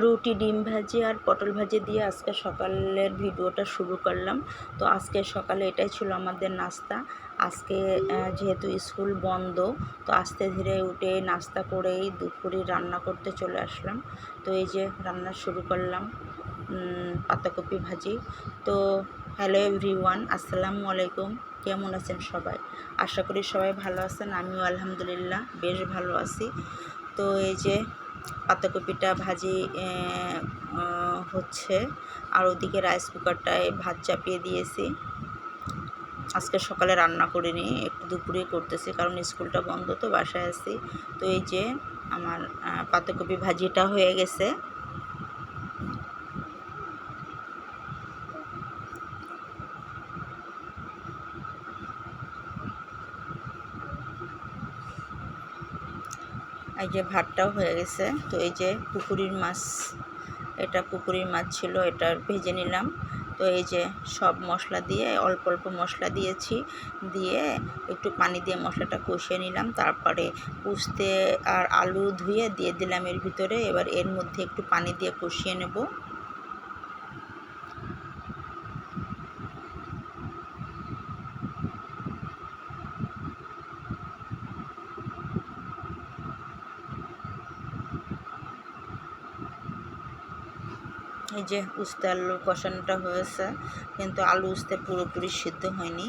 রুটি, ডিম ভাজি আর পটল ভাজি দিয়ে আজকে সকালের ভিডিওটা শুরু করলাম। তো আজকে সকালে এটাই ছিল আমাদের নাস্তা। আজকে যেহেতু স্কুল বন্ধ, তো আস্তে ধীরে উঠে নাস্তা করেই দুপুরে রান্না করতে চলে আসলাম। তো এই যে রান্না শুরু করলাম পাতাকপি ভাজি। তো হ্যালো এভরিওয়ান, আসসালামু আলাইকুম। কেমন আছেন সবাই? আশা করি সবাই ভালো আছেন। আমিও আলহামদুলিল্লাহ বেশ ভালো আছি। তো এই যে পাতাকপিটা ভাজি হচ্ছে, আর ওদিকে রাইস কুকারটায় ভাত চাপিয়ে দিয়েছি। আজকে সকালে রান্না করিনি, একটু দুপুরে করতেছি, কারণ স্কুলটা বন্ধ, তো বাসায় আছি। তো এই যে আমার পাতাকপি ভাজিটা হয়ে গেছে। এই যে ভাতটাও হয়ে গেছে। তো এই যে পুকুরির মাছ, এটা পুকুরির মাছ ছিল, এটা ভেজে নিলাম। তো এই যে সব মশলা দিয়ে অল্প অল্প মশলা দিয়েছি, দিয়ে একটু পানি দিয়ে মশলাটা কষিয়ে নিলাম। তারপরে উস্তে আর আলু ধুয়ে দিয়ে দিলাম এর ভিতরে। এবার এর মধ্যে একটু পানি দিয়ে কষিয়ে নেব। এই যে উস্তে আলুর কষানোটা হয়েছে, কিন্তু আলু উস্তে পুরোপুরি সিদ্ধ হয়নি,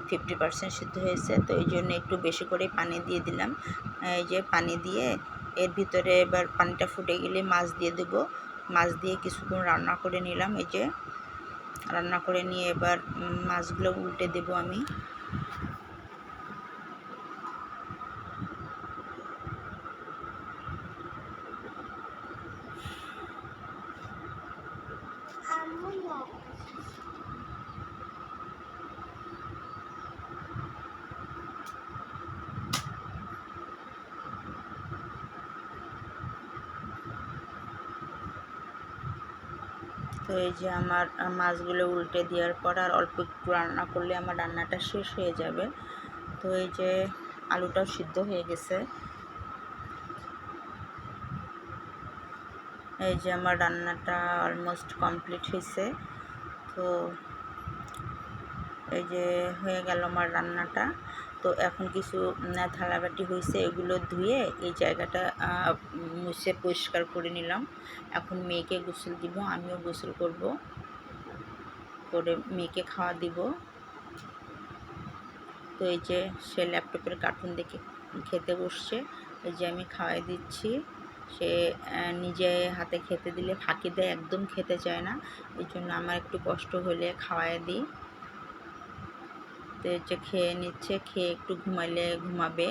50% সিদ্ধ হয়েছে। তো এই জন্য একটু বেশি করে পানি দিয়ে দিলাম। এই যে পানি দিয়ে এর ভিতরে এবার পানিটা ফুটে গেলে মাছ দিয়ে দেবো। মাছ দিয়ে কিছুক্ষণ রান্না করে নিলাম। এই যে রান্না করে নিয়ে এবার মাছগুলো উল্টে দেবো আমি। তো এই যে আমার মাছগুলো উল্টে দেওয়ার পর আর অল্প একটু রান্না করলে আমার রান্নাটা শেষ হয়ে যাবে। তো এই যে আলুটাও সিদ্ধ হয়ে গেছে। এই যে আমার রান্নাটা অলমোস্ট কমপ্লিট হয়েছে। তো এই যে হয়ে গেল আমার রান্নাটা। তো এখন কিছু থালাবাটি হয়েছে, এগুলো ধুয়ে এই জায়গাটা মুছে পরিষ্কার করে নিলাম। এখন মেয়েকে গোসল দিব, আমিও গোসল করব, করে মেয়েকে খাওয়া দিব। তো এই যে সে ল্যাপটপের কার্টুন দেখে খেতে বসছে। এই যে আমি খাওয়াই দিচ্ছি। সে নিজে হাতে খেতে দিলে ফাঁকি দেয়, একদম খেতে চায় না। এই জন্য আমার একটু কষ্ট হলে খাওয়াই দিই। তো এই যে খেয়ে নিচ্ছে, খেয়ে একটু ঘুমাইলে ঘুমাবে,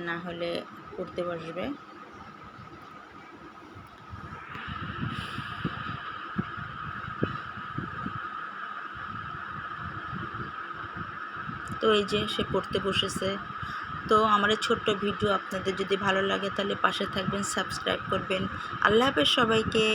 না হলে পড়তে বসবে। তো এই যে সে পড়তে বসেছে। তো আমার এই ছোট্ট ভিডিও আপনাদের যদি ভালো লাগে তাহলে পাশে থাকবেন, সাবস্ক্রাইব করবেন। আল্লাহ হাফেজ সবাইকে।